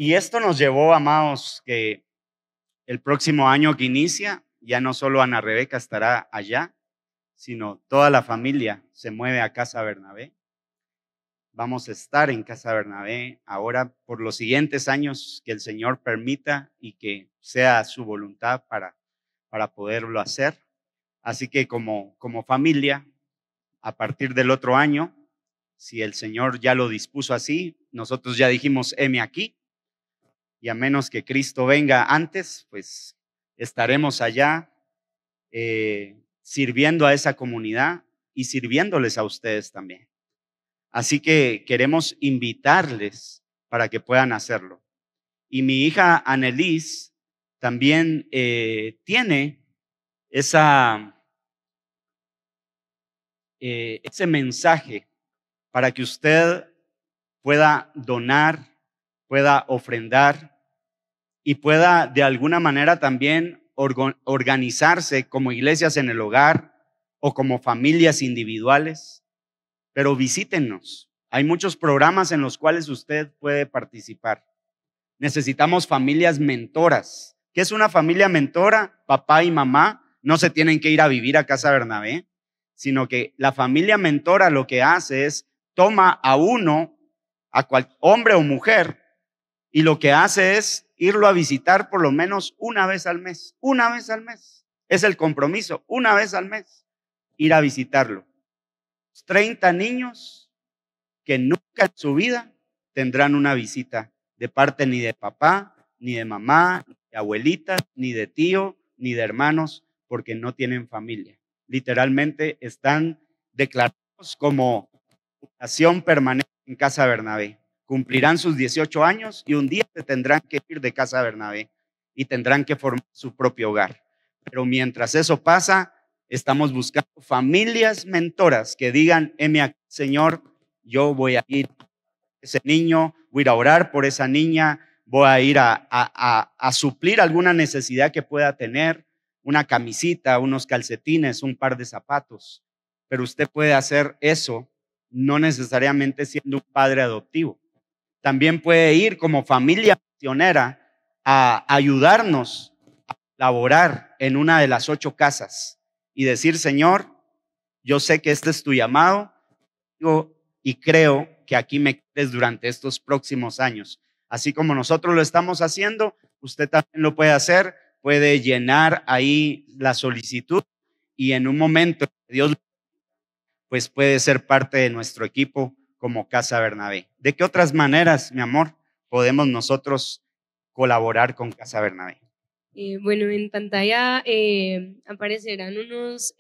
Y esto nos llevó, amados, que el próximo año que inicia, ya no solo Ana Rebeca estará allá, sino toda la familia se mueve a Casa Bernabé. Vamos a estar en Casa Bernabé ahora por los siguientes años que el Señor permita y que sea su voluntad para poderlo hacer. Así que como familia, a partir del otro año, si el Señor ya lo dispuso así, nosotros ya dijimos, heme aquí, y a menos que Cristo venga antes, pues estaremos allá sirviendo a esa comunidad y sirviéndoles a ustedes también. Así que queremos invitarles para que puedan hacerlo. Y mi hija Annelise también tiene ese mensaje para que usted pueda donar, pueda ofrendar y pueda de alguna manera también organizarse como iglesias en el hogar o como familias individuales. Pero visítenos. Hay muchos programas en los cuales usted puede participar. Necesitamos familias mentoras. ¿Qué es una familia mentora? Papá y mamá no se tienen que ir a vivir a Casa Bernabé, sino que la familia mentora lo que hace es toma a uno, hombre o mujer, y lo que hace es irlo a visitar por lo menos una vez al mes. Una vez al mes. Es el compromiso. Una vez al mes. Ir a visitarlo. 30 niños que nunca en su vida tendrán una visita de parte ni de papá, ni de mamá, ni de abuelita, ni de tío, ni de hermanos, porque no tienen familia. Literalmente están declarados como nación permanente en Casa Bernabé. Cumplirán sus 18 años y un día se tendrán que ir de Casa Bernabé y tendrán que formar su propio hogar. Pero mientras eso pasa, estamos buscando familias mentoras que digan, Señor, yo voy a ir a ese niño, voy a ir a orar por esa niña, voy a ir a suplir alguna necesidad que pueda tener, una camisita, unos calcetines, un par de zapatos. Pero usted puede hacer eso no necesariamente siendo un padre adoptivo. También puede ir como familia misionera a ayudarnos a laborar en una de las 8 casas y decir, Señor, yo sé que este es tu llamado y creo que aquí me quedes durante estos próximos años. Así como nosotros lo estamos haciendo, usted también lo puede hacer, puede llenar ahí la solicitud y en un momento Dios pues puede ser parte de nuestro equipo como Casa Bernabé. ¿De qué otras maneras, mi amor, podemos nosotros colaborar con Casa Bernabé? Bueno, en pantalla aparecerán unos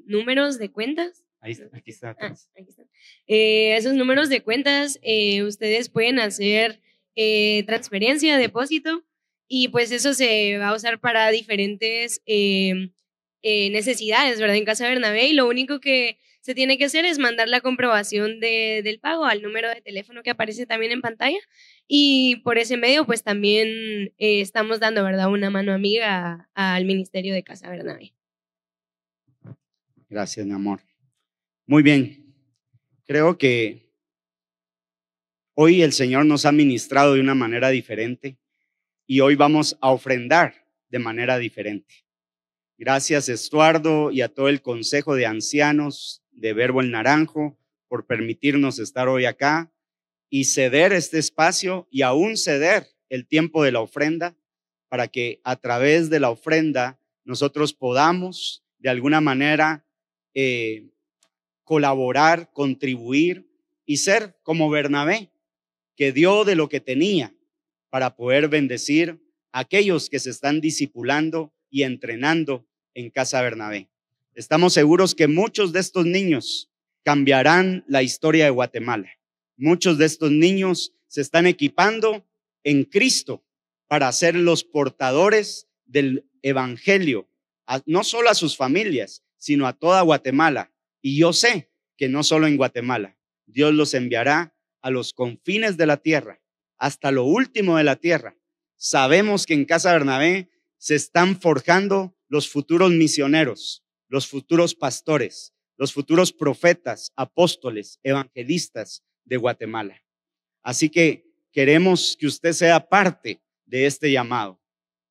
números de cuentas. Ahí está, aquí está. Aquí están. Esos números de cuentas, ustedes pueden hacer transferencia, depósito, y pues eso se va a usar para diferentes necesidades, ¿verdad? En Casa Bernabé, y lo único que se tiene que hacer es mandar la comprobación del pago al número de teléfono que aparece también en pantalla, y por ese medio pues también estamos dando, ¿verdad?, una mano amiga al Ministerio de Casa Bernabé. Gracias, mi amor. Muy bien. Creo que hoy el Señor nos ha ministrado de una manera diferente y hoy vamos a ofrendar de manera diferente. Gracias, Estuardo, y a todo el Consejo de Ancianos de Verbo El Naranjo por permitirnos estar hoy acá y ceder este espacio y aún ceder el tiempo de la ofrenda para que a través de la ofrenda nosotros podamos de alguna manera colaborar, contribuir y ser como Bernabé, que dio de lo que tenía para poder bendecir a aquellos que se están discipulando y entrenando en Casa Bernabé. Estamos seguros que muchos de estos niños cambiarán la historia de Guatemala. Muchos de estos niños se están equipando en Cristo para ser los portadores del evangelio, no solo a sus familias, sino a toda Guatemala. Y yo sé que no solo en Guatemala, Dios los enviará a los confines de la tierra, hasta lo último de la tierra. Sabemos que en Casa Bernabé se están forjando los futuros misioneros, los futuros pastores, los futuros profetas, apóstoles, evangelistas de Guatemala. Así que queremos que usted sea parte de este llamado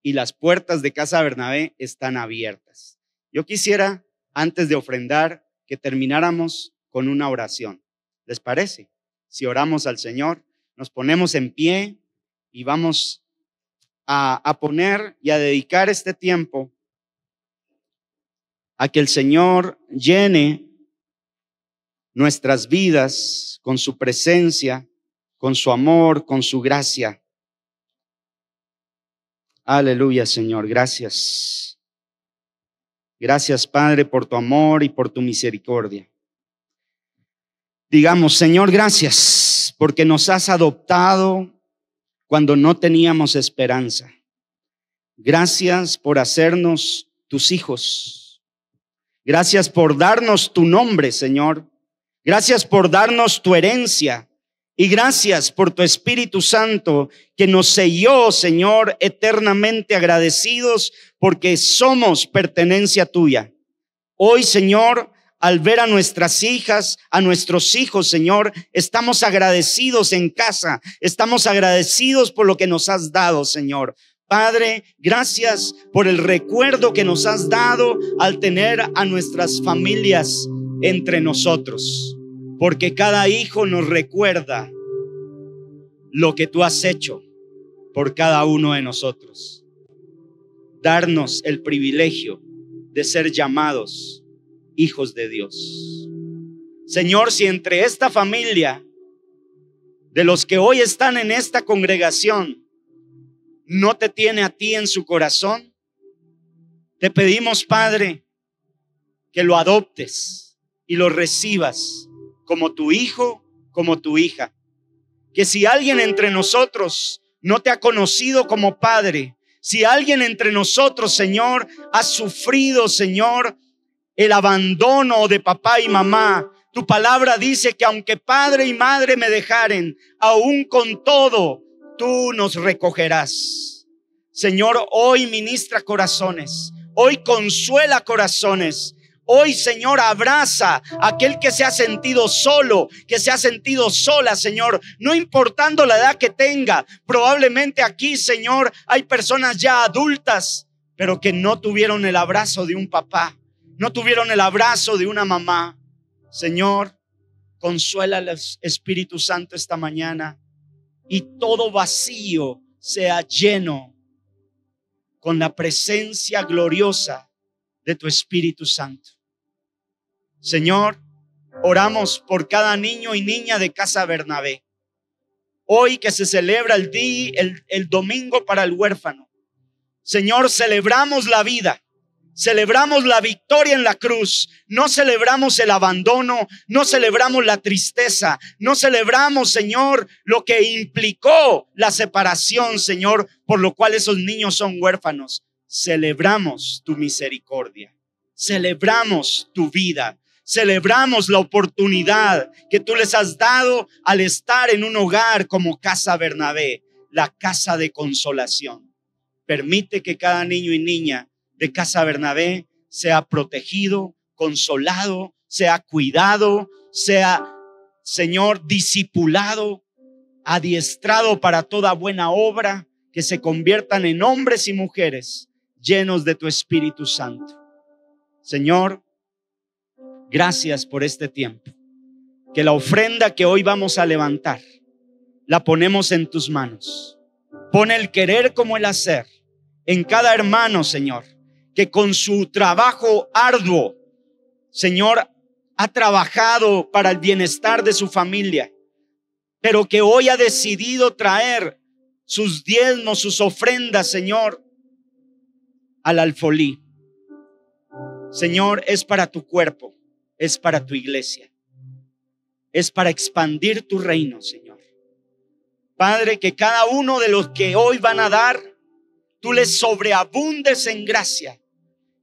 y las puertas de Casa Bernabé están abiertas. Yo quisiera, antes de ofrendar, que termináramos con una oración. ¿Les parece? Si oramos al Señor, nos ponemos en pie y vamos a poner y a dedicar este tiempo a que el Señor llene nuestras vidas con su presencia, con su amor, con su gracia. Aleluya, Señor, gracias. Gracias, Padre, por tu amor y por tu misericordia. Digamos, Señor, gracias porque nos has adoptado cuando no teníamos esperanza. Gracias por hacernos tus hijos. Gracias por darnos tu nombre, Señor. Gracias por darnos tu herencia. Y gracias por tu Espíritu Santo que nos selló, Señor, eternamente agradecidos porque somos pertenencia tuya. Hoy, Señor, al ver a nuestras hijas, a nuestros hijos, Señor, estamos agradecidos en casa. Estamos agradecidos por lo que nos has dado, Señor. Padre, gracias por el recuerdo que nos has dado al tener a nuestras familias entre nosotros. Porque cada hijo nos recuerda lo que tú has hecho por cada uno de nosotros. Darnos el privilegio de ser llamados hijos de Dios. Señor, si entre esta familia de los que hoy están en esta congregación no te tiene a ti en su corazón, te pedimos, Padre, que lo adoptes y lo recibas como tu hijo, como tu hija. Que si alguien entre nosotros no te ha conocido como Padre, si alguien entre nosotros, Señor, ha sufrido, Señor, el abandono de papá y mamá, tu palabra dice que aunque padre y madre me dejaren, aún con todo, tú nos recogerás. Señor, hoy ministra corazones, hoy consuela corazones. Hoy, Señor, abraza a aquel que se ha sentido solo, que se ha sentido sola, Señor, no importando la edad que tenga. Probablemente aquí, Señor, hay personas ya adultas, pero que no tuvieron el abrazo de un papá, no tuvieron el abrazo de una mamá. Señor, consuélalos, Espíritu Santo, esta mañana, y todo vacío sea lleno con la presencia gloriosa de tu Espíritu Santo. Señor, oramos por cada niño y niña de Casa Bernabé. Hoy que se celebra el domingo para el huérfano. Señor, celebramos la vida. Celebramos la victoria en la cruz. No celebramos el abandono. No celebramos la tristeza. No celebramos, Señor, lo que implicó la separación, Señor, por lo cual esos niños son huérfanos. Celebramos tu misericordia. Celebramos tu vida. celebramos la oportunidad que tú les has dado al estar en un hogar como Casa Bernabé, la casa de consolación. Permite que cada niño y niña de Casa Bernabé sea protegido, consolado, sea cuidado, sea, Señor, discipulado, adiestrado para toda buena obra, que se conviertan en hombres y mujeres llenos de tu Espíritu Santo. Señor, gracias por este tiempo. Que la ofrenda que hoy vamos a levantar, la ponemos en tus manos. Pon el querer como el hacer en cada hermano, Señor, que con su trabajo arduo, Señor, ha trabajado para el bienestar de su familia, pero que hoy ha decidido traer sus diezmos, sus ofrendas, Señor, al alfolí. Señor, es para tu cuerpo, es para tu iglesia, es para expandir tu reino, Señor. Padre, que cada uno de los que hoy van a dar, tú les sobreabundes en gracia,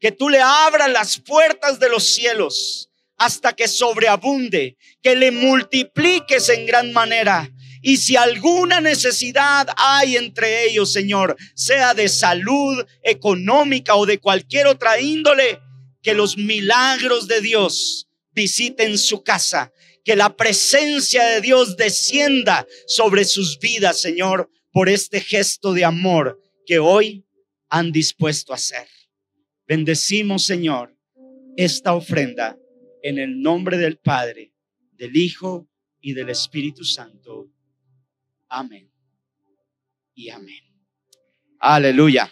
que tú le abras las puertas de los cielos hasta que sobreabunde, que le multipliques en gran manera. Y si alguna necesidad hay entre ellos, Señor, sea de salud, económica o de cualquier otra índole, que los milagros de Dios visiten su casa, que la presencia de Dios descienda sobre sus vidas, Señor, por este gesto de amor que hoy han dispuesto a hacer. Bendecimos, Señor, esta ofrenda en el nombre del Padre, del Hijo y del Espíritu Santo. Amén y amén. Aleluya.